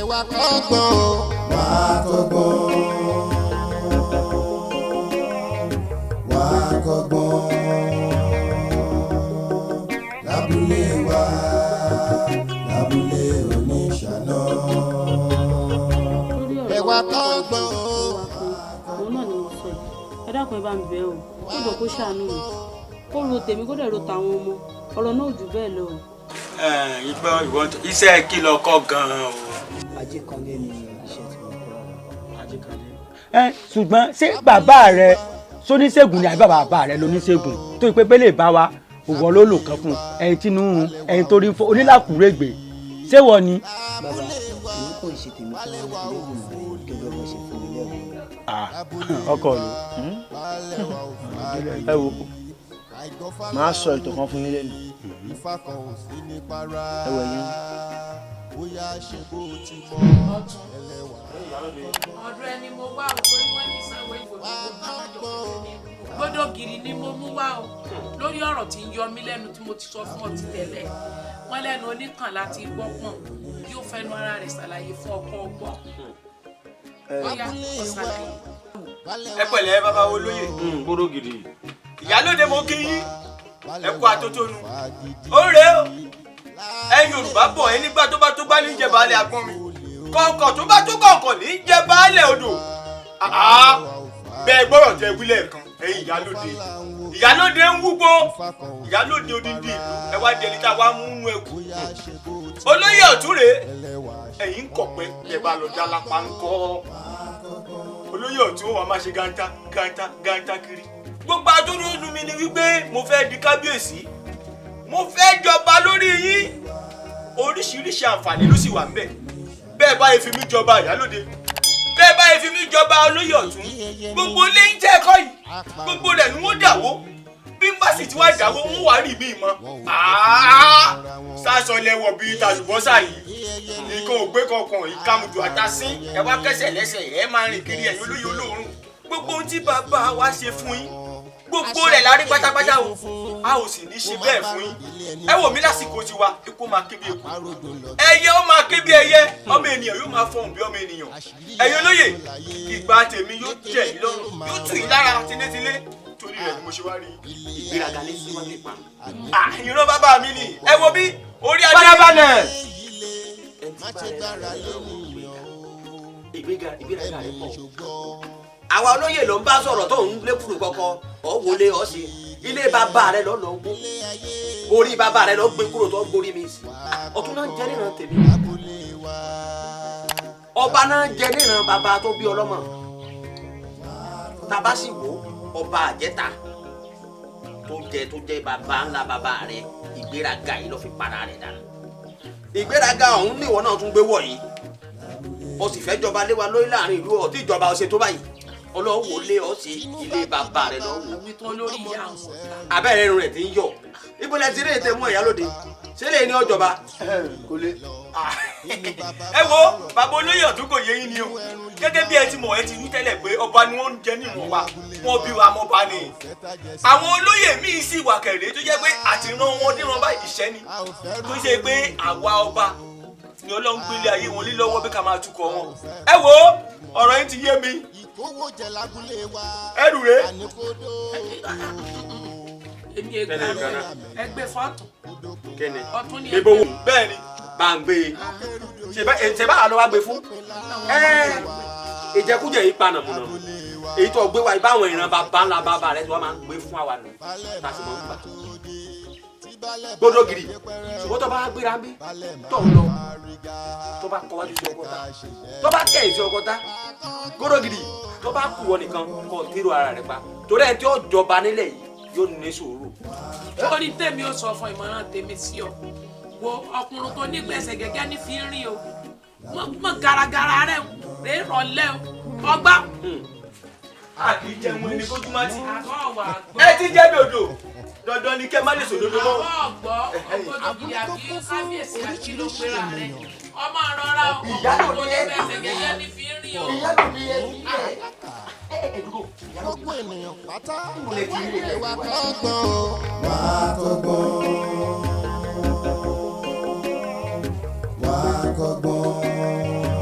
wá kọ́gbọ́n wá kọ́gbọ́n wá kọ́gbọ́n lábúlé wa lábúlé oníṣàná. ẹ wá kọ́gbọ́n. òun náà ni mo sọ yìí ẹ dákun ẹ bá mi bẹ̀ ọ́ kó jọ kó ṣàánú mi kó ro tèmi kó dẹ̀ ro tàwọn ọmọ ọ̀rọ̀ náà ò jù bẹ́ẹ̀ lọ. ìgbọ́ ìwọ iṣẹ́ kí lọ kọ́ gan-an o. Ajékanlé ni iṣẹ́ tí mo kọ́. Ajékanlé. Ṣùgbọ́n ṣé bàbá rẹ sóníṣègùn ni àbí bàbá rẹ lóníṣègùn tó yẹ pé bẹ́lẹ̀ bá wa òwò ló lò kán fún ẹyin tí inú run ẹyin tó rí fún onílàkúrègbè ṣé wọ ni. Bàbá èmi kò ṣe tèmi fún ìlẹ́gùn gẹ́gẹ́ bó ṣe fún mi lẹ́gùn. ọkọ ló ẹ wo máa sọ ìtàn kan fún yín lẹ́nu. ẹ wẹ̀ yín. ọ̀dọ̀ ẹni mo wá o torí wọ́n ní ìsanwó gbọ́dọ̀ gírí ni mo mú wá o lórí ọ̀rọ̀ tí ń yọ mí lẹ́nu tí mo ti sọ fún ọ ti tẹ́lẹ̀ wọ́n lẹ́nu oníkàn láti gbọ́ pọ̀n yóò fẹ́nu ara rẹ̀ ṣàlàyé fún ọkọ ọgbọ́n bóyá ọ̀ṣàlàyé. ẹ pẹ̀lẹ́ bàbá olóyè gbọ́dọ̀ gidi ìyálóde mo kí yín ẹ kú àtótónu ó rèé o ẹ̀yin Yorùbá bọ̀ ẹ nígbà tó bá tó bá ní jẹ baálé agbọ́n mi kọ̀ọ̀kọ̀ tó bá tó kọ̀ọ̀kọ̀ ní jẹ baálé odò bẹ́ẹ̀ gbọ́dọ̀ tẹ wílẹ̀ kan ẹ̀yin ìyálóde ń wúgbó ìyálóde odindi ìlú ẹ wá di ẹni tá a wá mú nú ẹkú olóyè ọ̀tún rèé ẹ̀yin kọ̀pẹ́ ẹ bá lọ já lápá ńkọ́ olóyè ọ̀tún wọn máa ṣe gántá kiri gbogbo adúrú inú mi ni wípé mo fẹ́ di kábíyèsí mo fẹ́ jọba lórí yín oríṣiríṣi àǹfààní ló sì wà ńbẹ̀ bẹ́ẹ̀ bá fi mí jọba ìyálóde bẹ́ẹ̀ bá fi mí jọba olóyè ọ̀tún gbogbo lẹ́yìn tẹ́ ẹ̀kọ́ yìí gbogbo rẹ̀ ni wọ́n dàwó bí n bá sì ti wá dàwó ń wà rí mi mọ́ sásọ lẹ́wọ̀ bíi tàlùbọ́sà yìí nǹkan ògbé kankan ìkàmùjù àtàsín ẹ wá kẹsẹ̀ lẹ́sẹ̀ ẹ máa rìn kiri ẹ̀yìn olóyè olóòórùn gbogbo ohun tí bàbá wa ṣe fún yín gbogbo rẹ̀ la rí pátápátá o a ò sì ní ṣe bẹ́ẹ̀ fún yín ẹ wò mí lásìkò tiwa ikú máa ké bí eku ẹyẹ ó máa ké bí ẹyẹ ọmọ ènìyàn yóò máa fọhùn bí ọmọ ènìyàn ẹ̀yin olóyè ìgbà tèmi yóò jẹ́ yín lọ́rùn yóò tù yín lára tilétilé torí rẹ̀ ni mo ṣe wá rí ìgbéraga lé sí wọn nípa ìran bàbá mi ni ẹ wo bí orí adé bánabanẹ ìgbéraga rẹ̀ pọ̀ àwa olóyè ló ń bá sọ̀rọ̀ tó ń lé kúrò kọ́kọ́ ọ̀ wọlé ọ̀ sí ilé bàbá rẹ̀ lọ́nà ogun orí bàbá rẹ̀ lọ́ gbé kúrò tó ń gorí mi sí ọ̀tún náà jẹ́ níran tèmi ọba náà jẹ́ níran bàbá tó bí ọlọ́mọ tàbá sì wò ọba àjẹta tó jẹ́ bàbá ńlá bàbá rẹ̀ ìgbéraga yìí ló fi para rẹ̀ dànù ìgbéraga ọ̀hún níwọ náà tún gbé wọ̀ yìí o sì fẹ́ jọba lé wa lórí láàrin ìlú ọ̀tí ìjọba ọ̀sẹ̀ tó báyìí ọlọ́wọ́ lé ọ sí ilé bàbá rẹ lọ́wọ́. nítorí lórí ìyá àwọn. abẹ́rẹ́ irun rẹ̀ ti ń yọ ibo lẹ ti rí ètè mú ìyálóde ṣé lè ní ọjọba. kò lè. ẹ wo bàbá olóyè ọ̀tún kò yé yín ni o gẹ́gẹ́ bí ẹ ti mọ̀ ẹ ti wí tẹ́lẹ̀ pé ọba ni wọ́n ń jẹ nínú wa wọ́n bí wa mọ́ba ni. àwọn olóyè míì sì wà kẹ̀rẹ́ tó jẹ́ pé àtìrán wọn díran bá ìṣẹ́ ni tó ṣe pé àwa ọba ni Ọlọ́run gbélé ayé wọn lé lọ́wọ́ bí ká máa tukọ̀ wọn. ẹ wo ọ̀rọ̀ yín ti yé mi ẹrù rẹ. èmi ẹgbẹ́ fọ́tò ọtún ni ẹgbẹ́ wo bẹ́ẹ̀ ni bá ń gbé e ṣe bá àlọ́ wa gbé fún ìjẹkújẹ yìí pa nàmúnà èyí tó gbé wa ìbáwọn ìran bàbá ńlá bàbá rẹ tí wọ́n máa ń gbé fún àwa nù tá a sì máa ń gbà gbọ́dọ̀ gidi ṣùgbọ́n tó bá gbéra bí tó ń lọ tó bá kọ wájú sí ọgọ́ta tó bá kẹ̀yìn sí ọgọ́ta gbọ́dọ̀ gidi tó bá kú wọ nìkan kọ tírò ara rẹ pa torí ẹ tí ó jọba nílẹ̀ yìí yóò ní sùúrù. orí tèmi ó sọ fún ìmọ̀ràn tèmi sí ọ wo ọkùnrin tó ní gbèsè gẹ́gẹ́ ní fi rìn o mọ garagara rẹ rè rọlẹ́ o ọgbà. a kì í jẹun ẹni kójú má ti ẹ ti jẹ́ dòdò dandan ni kẹ́ má lè sòdodo mọ́. àwọn ọgbọ́ ọgbọ́dọ̀ àbí kábíyèsí àti ló pera rẹ̀ ọmọ rọra ọkọ̀ tó ní gbèsè gẹ́gẹ́ ní fi rìn o. gbogbo ènìyàn pátá ẹ wá kọ́gbọ́n wá kọ́gbọ́n wá kọ́gbọ́n.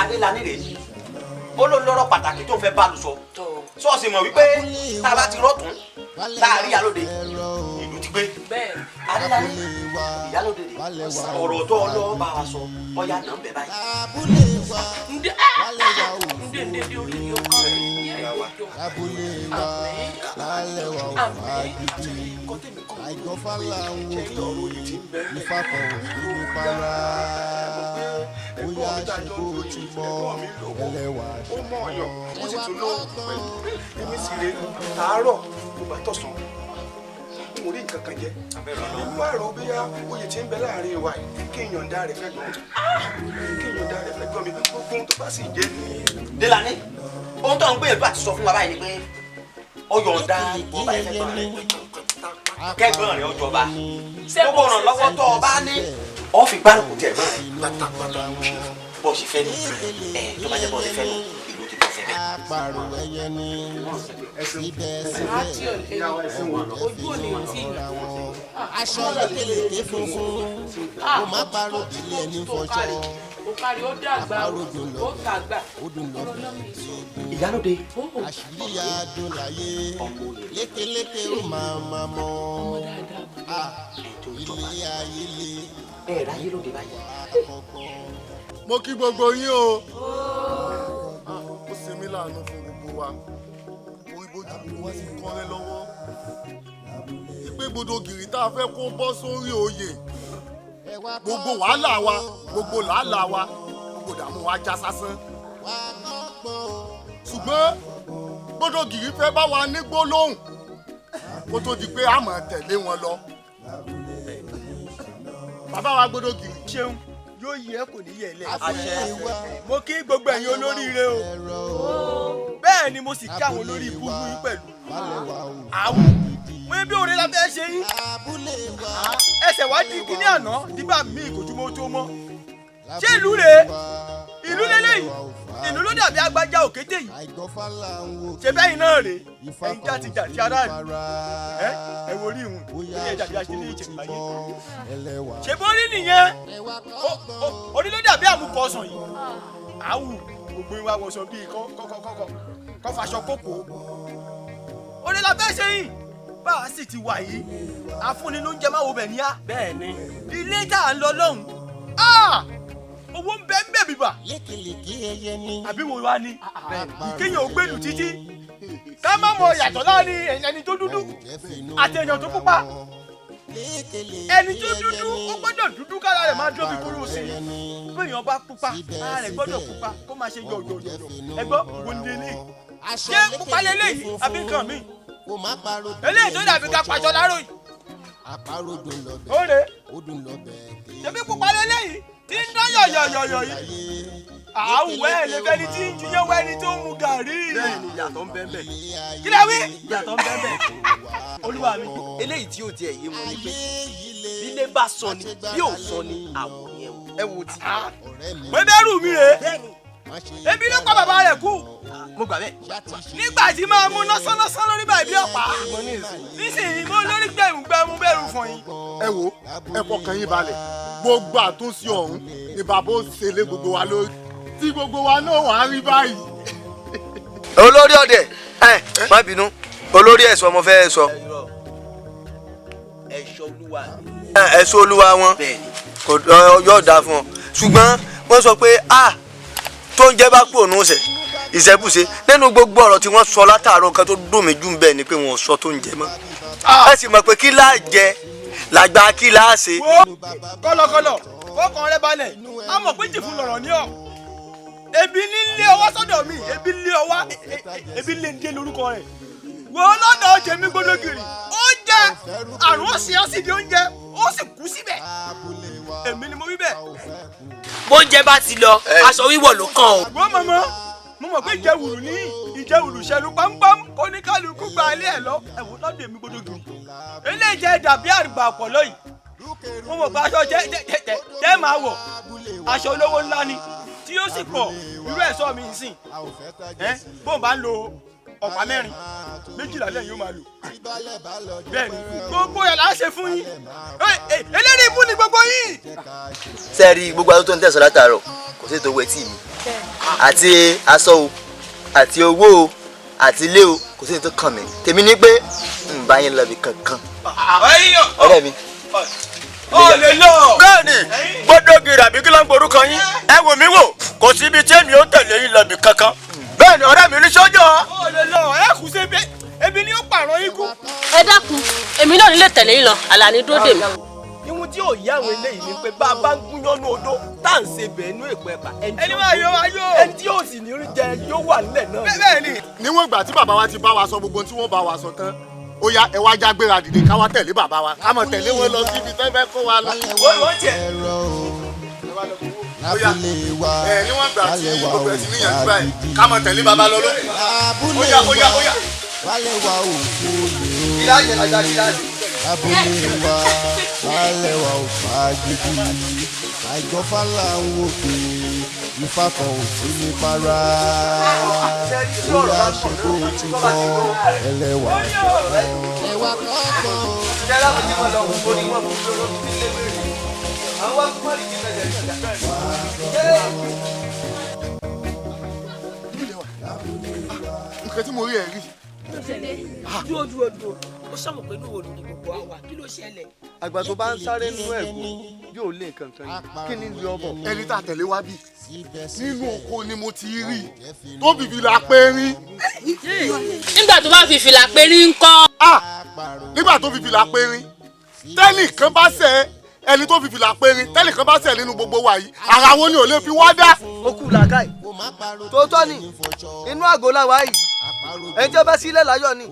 Adélàní rèé ó ló lọ́rọ̀ pàtàkì tó ń fẹ́ bá lu sọ ṣọ́ọ̀ṣì mọ̀ wípé tá a bá ti rọ́tún láàrin ìyálóde ìlú ti gbé Adélàní ìyálóde ọ̀rọ̀ tó ọlọ́wọ́ bá wa sọ ọ̀yà náà ń bẹ̀ báyìí. Ndé orí yóò kọ́ rẹ̀ yẹ́ ìjọ. àìgbọ́fálà ń wò fún ìfapọ̀ ìrúpara bóyá ṣe kó ti mọ ẹlẹ́wà ó mọ ọyàn ó sì tún lóhùn pẹ̀lú èmi sì rè àárọ̀ ló bá tọ̀sán mo rí nǹkan kan jẹ mo wá rò bóyá oyè tí ń bẹ láàrin wa kí n yọ̀ǹda rẹ̀ fẹ́ gbọ́n mi gbogbo ohun tó bá sì jẹ́ Délàní ohun tó ń gbìyànjú àti sọ fún wa báyìí ni pé ọyọ̀ǹda ìbọn báyìí fẹ́ gbọ́n rẹ̀ kẹ́gbọ́n rẹ̀ ọjọba gbogbo ọ̀nà lọ́wọ́ tó o bá ní ọ fi gbárùkù tẹ̀ gbọ́n rẹ̀ pátápátá bó ṣe fẹ́ nù tó bá jẹ́ bó ṣe fẹ́ nù ìlú ti bọ̀ fẹ́ bẹ́ẹ̀. àparò ẹyẹ ni ibẹ̀ Ojú òní tí aṣọ lékeleke funfun kò má parọ́ ìdílé ẹni fọṣọ ó kárí ó dàgbà ó tàgbà. Ìyálóde àṣírí adùn láyé lékeleke ó máa mọ ilé ayé lé ẹ̀ ráyé lóde báyìí. mo kí gbogbo yín o ó ṣe mí láàánú fún gbogbo wa orí bójú gbogbo wa sì kọ́rẹ́ lọ́wọ́ ìpè Gbódògìrì tá a fẹ́ kó bọ́ sórí oyè gbogbo wàhálà wa gbogbo làálàá wa gbogbo dààmú wa já sásán ṣùgbọ́n Gbódògìrì fẹ́ bá wa ní gbólóhùn kó tó di pé a máa tẹ̀lé wọn lọ bàbá wa Gbódògìrì ṣeun yóò yẹ kò ní yẹ lẹ. mo kí gbogbo ẹ̀yin olóríire o bẹ́ẹ̀ ni mo sì kí àwọn olórí ibú yín pẹ̀lú àwọn mo bí oore la fẹ́ ṣe yín ẹsẹ̀ wá di kíní àná dígbà míì kò túmọ̀ tó mọ́ ṣé ìlú rèé ìlú lélẹ́yìí ìlú ló dàbí agbájá òkété yìí ṣe bẹ́yìn náà rèé ẹ̀yin jàtijàti aráàlú ẹ wo orí ìhun ilé ìjàdí aṣílẹ̀ ìjẹ̀bù láyé ṣe bórí nìyẹn orí ló dàbí àmúkọ ọsàn yìí àwù gbogbo ìwà wọ̀sọ bíi kọ́ faṣọ kókó orí la fẹ́ ṣe yìí bá a sì ti wà yìí àfúnni ló ń jẹ máa wo bẹ̀ níyà bẹ́ẹ̀ ni ilé tá à ń lọ lọ́hùn owó ń bẹ ń bẹ bíbà àbí wo wá ní ìkéyàn ò gbèlú títí ká má mọ yàtọ̀ láàrin ẹni tó dúdú àti èèyàn tó pupa ẹni tó dúdú ó gbọ́dọ̀ dúdú kára rẹ̀ máa dóbi kúrò sí i béèyàn bá pupa kára rẹ̀ gbọ́dọ̀ pupa kó máa ṣe yọ̀yọ̀yọ̀ ẹgbọ́ wo ni lélẹ̀ ṣé pupa lélẹ́yìí àbí nǹkan mi eléyìí tó dàbí ká paṣọ láró yìí ó rè ṣebí pupa lélẹ́yìí tí ń dán yọ̀yọ̀yọ̀ yìí àwùwẹ́ ẹ̀ lè fẹ́ni tí ń jiyàn wẹ́ni tó ń mu gàrí. bẹ́ẹ̀ni ìyàtọ̀ ń bẹ́ẹ̀ bẹ́ẹ̀. kí lẹ wí. ìyàtọ̀ ń bẹ́ẹ̀ bẹ́ẹ̀. olúwa mi eléyìí tí ó tiẹ̀ yé mu ni pé bílé bá sọ ni bí ò sọ ni àwọ̀ yẹn ẹ wo ti. pé bẹ́rù mi rè é ebi ló pa bàbá rẹ̀ kú. mo gbà bẹ́ẹ̀. nígbà tí máa mú násánásán lórí báyìí bí ọ̀pá. nísìnyí mo lórí gbẹ̀mùgbẹ̀mù bẹ̀rù fún yín. ẹ wo ẹ fọkàn yín balẹ̀ gbogbo àtúnṣe ọ̀hún ni bàbá ó ṣe lé gbogbo wa lórí tí gbogbo wa náà wà á rí báyìí. olórí ọdẹ má bínú olórí ẹ̀ṣọ́ ọmọ fẹ́ sọ. ẹ̀ṣọ́ olúwa ẹ̀ṣọ́ olúwa wọn yóò dáa fún ọ ṣùgbọ́n wọ́n sọ pé tó ń jẹ́ bá pò nù sẹ̀ ìṣẹ́bùṣe nínú gbogbo ọ̀rọ̀ tí wọ́n sọ látàárọ̀ nǹkan tó dùn mí jù ń bẹ̀ ni pé wọ́n sọ tó ń jẹ mọ́ ẹ sì mọ̀ pé kí láà jẹ làgbà kí láà ṣe. kọlọkọlọ fọkàn rẹ balẹ̀ a mọ̀ pé jìfún lọ̀rọ̀ ní ọ ebi nílé ọwọ́ sọ́dọ̀ mi ebi lé ọwọ́ ebi lé ń dé lórúkọ rẹ̀ wọ́n lọ́dọ̀ Jẹ̀mí Gbódògìrì oúnjẹ àrùn ọ̀sìn ọ̀sìn di oúnjẹ ó sì kú síbẹ̀ èmi ni mo wí bẹ́ẹ̀. bóúnjẹ bá ti lọ aṣọ wíwọ̀ ló kàn o. gbọ́ mọ̀mọ́ mo mọ̀ pé ìjẹ́wùrù ní ìjẹ́wùrù ṣẹlú pámpám kó ní kálukú gba ilé ẹ̀ lọ ẹ̀wọ̀n lọ́dọ̀ Jẹ̀mí Gbódògìrì eléyìí jẹ́ dàbí àrùbà ọ̀pọ̀lọ́ yìí mo mọ̀ pé aṣọ jẹ́ máa wọ̀ aṣọ olówó ńlá ni tí yóò sì pọ̀ irú ẹ̀ṣọ́ mi sìn bóun bá ń lo ọ̀pá mẹ́rin méjìlá lẹ́yìn yóò máa lò bẹ́ẹ̀ ni gbogbo ẹ̀ là ń ṣe fún yín eléyìí mú ni gbogbo yín. sẹ́ẹ̀rì gbogbo àwọn tó ń tẹ̀sán látàárọ̀ kò sí ètò owó etí mi àti aṣọ o àti owó o àti ilé o kò sí ní tó kàn mí tèmi ní pé n bá yín lọ bí kankan ọ̀rẹ́ mi. ó lè lọ. bẹ́ẹ̀ni gbọ́dọ̀ gírà bí kí ló ń gborúkọ yín ẹ wò mí wò kò síbi tí èmi ó tẹ̀lé yín lọ bí kankan bẹ́ẹ̀ni ọ̀rẹ́ mi ní sọ́jọ́. ó lè lọ ẹ kù sí ebi ni ó pààrọ̀ igun. ẹ dákun èmi náà nílé tẹ̀lé yín lọ Àlàní dúró dè mí. ihun tí ò yí àwọn eléyìí ni pé bá a bá ń gúnyánú odó tá à ń ṣe bẹ́ẹ̀ nú èpo ẹ̀pà ẹni máa yọ ayọ̀. ẹni tí yóò sì ní rí jẹ yóò wà nílẹ̀ náà. bẹ́ẹ̀ni. níwọ̀n ìgbà tí bàbá wa ti bá wa sọ gbogbo tí wọ́n bá wa sọ tán ó yá ẹ wá jágbéra dìde ká wá tẹ̀lé bàbá wa ká mọ̀ tẹ̀lé wọn lọ síbi tẹ́ fẹ́ kó wa lọ. wọ́n tiẹ̀. níwọ̀n ìgbà tí gbogbo ẹ̀ ti níyànjú báyìí ká mọ̀ tẹ̀lé bàbá lọ lókè. ó yá. Balẹ̀ wa ò kú lè abúlé wa balẹ̀ wa ò fà gidi àìgbọ́fà là ń wò pé ifá kan ò sí ní para bóyá ṣe kó o ti mọ ẹlẹ́wà ẹwà nǹkan tí mo rí ẹ̀ rí. dúró ó sọmọ pé inú òòlù ni gbogbo àwa kí ló ṣẹlẹ̀. àgbà tó bá ń sáré nínú ẹ̀gbọ́n yóò lé nǹkan kan yìí kí ni ìlú ọbọ. ẹni tá a tẹ̀lé wá bí nínú oko ni mo ti rí tó bìbí la pé rí. nígbà tó bá fi fìlà pérí ńkọ́. nígbà tó fi fìlà pé rí tẹ́nìkan bá ṣẹ̀ ẹni tó fi fìlà pé rí tẹ́nìkan bá ṣẹ̀ nínú gbogbo wa yìí ara wọn ni ò lè fi wá dá. ó kù làákàyè tòótọ́ ni inú àgọ́ làwa yìí ẹni tí wọ́n bá sílẹ̀ láyọ̀ ni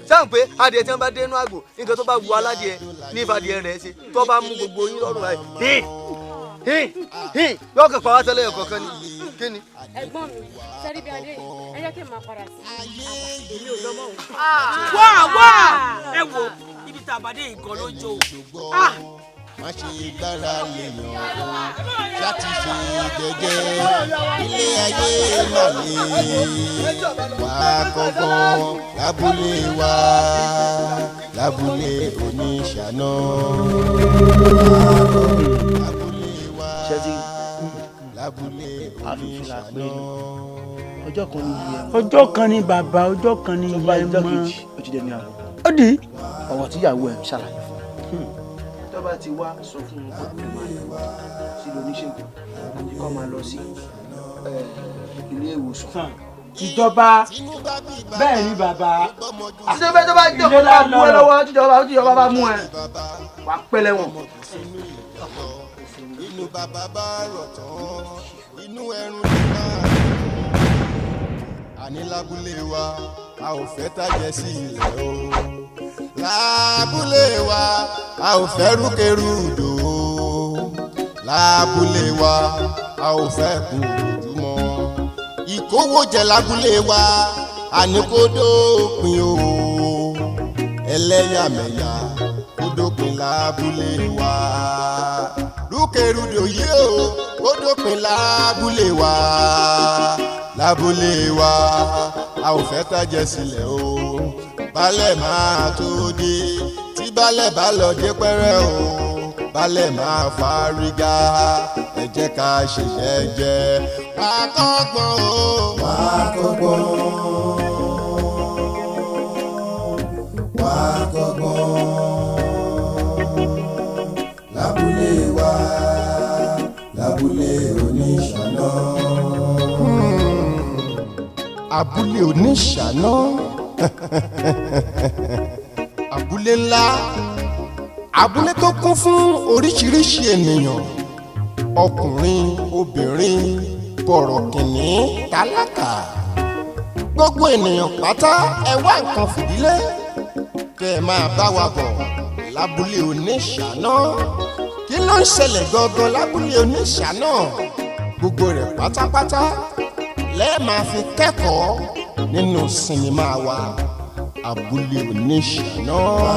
sáà pé adìẹ tí wọ́n bá dé inú àgbò nǹkan tó bá wu aládìẹ ní ìfàdìẹ rẹ̀ ṣe tó bá mú gbogbo yín lọ́rùn báyìí yóò kàn pa wá tẹ́lẹ̀ ẹ̀kọ́ kan ni kí ni. ẹ̀gbọ́n mi sẹ́rí bí adé yìí ẹ jẹ́ kí n máa padà sí èmi ò lọ́mọ òun. wá ẹ wo ibi tá a bá dé nǹkan ló jó. má ṣe gbára lè yàn láti ṣe jẹ́jẹ́ ilé ayé má lè wá kọ́kọ́ lábúlé wa lábúlé oníṣàná. ṣẹ́tí lábúlé oníṣàná. ọjọ́ kan ni bàbá ọjọ́ kan ni ìyá ẹ mọ́. ó ti dẹni àrùn. ó di. ọ̀rọ̀ tíyàwó ẹ̀ ń ṣàlàyé fún un. tó bá ti wá sọ fún un pé kó máa lọ sí oníṣègùn àti kó máa lọ sí ilé ìwòsàn. ìjọba bẹ́ẹ̀ ni bàbá. tíjọba tó bá jẹ́ kó bá mú ẹ lọ́wọ́ tíjọba bá mú ẹ wàá pẹ́lẹ́ wọn. inú bàbá bá rọ̀ tán inú ẹrù ló máa àní lábúlé wa a ò fẹ́ tàjẹ́ sí ilẹ̀ o lábúlé wa a ò fẹ́ rúkèrúdò lábúlé wa a ò fẹ́ kú ojúmọ́ ìkówójẹ lábúlé wa àní kó dópin o ẹlẹ́yàmẹ̀yà kó dópin lábúlé wa rúkèrúdò yìí o kó dópin lábúlé wa lábúlé wa a ò fẹ́ tàjẹ́ sílẹ̀ o balẹ̀ máa tó dé tí balẹ̀ bá lọ dé pẹ́rẹ́ o balẹ̀ máa fárígá ẹ jẹ́ ká ṣe jẹ́jẹ́ wá kọ́gbọ́n o wá kọ́gbọ́n wá kọ́gbọ́n lábúlé wa lábúlé oníṣàná. Abúlé oníṣàná abúlé ńlá abúlé tó kún fún oríṣiríṣi ènìyàn ọkùnrin obìnrin bọ̀rọ̀kìnní tálákà gbogbo ènìyàn pátá ẹ wá nǹkan fìdílé kẹ́ ẹ máa bá wa bọ̀ lábúlé oníṣàná kí ló ń ṣẹlẹ̀ gangan lábúlé oníṣàná gbogbo rẹ̀ pátápátá lẹ́ẹ̀ máa fi kẹ́kọ̀ọ́ nínú sinimá wa Abúlé Oníṣàná.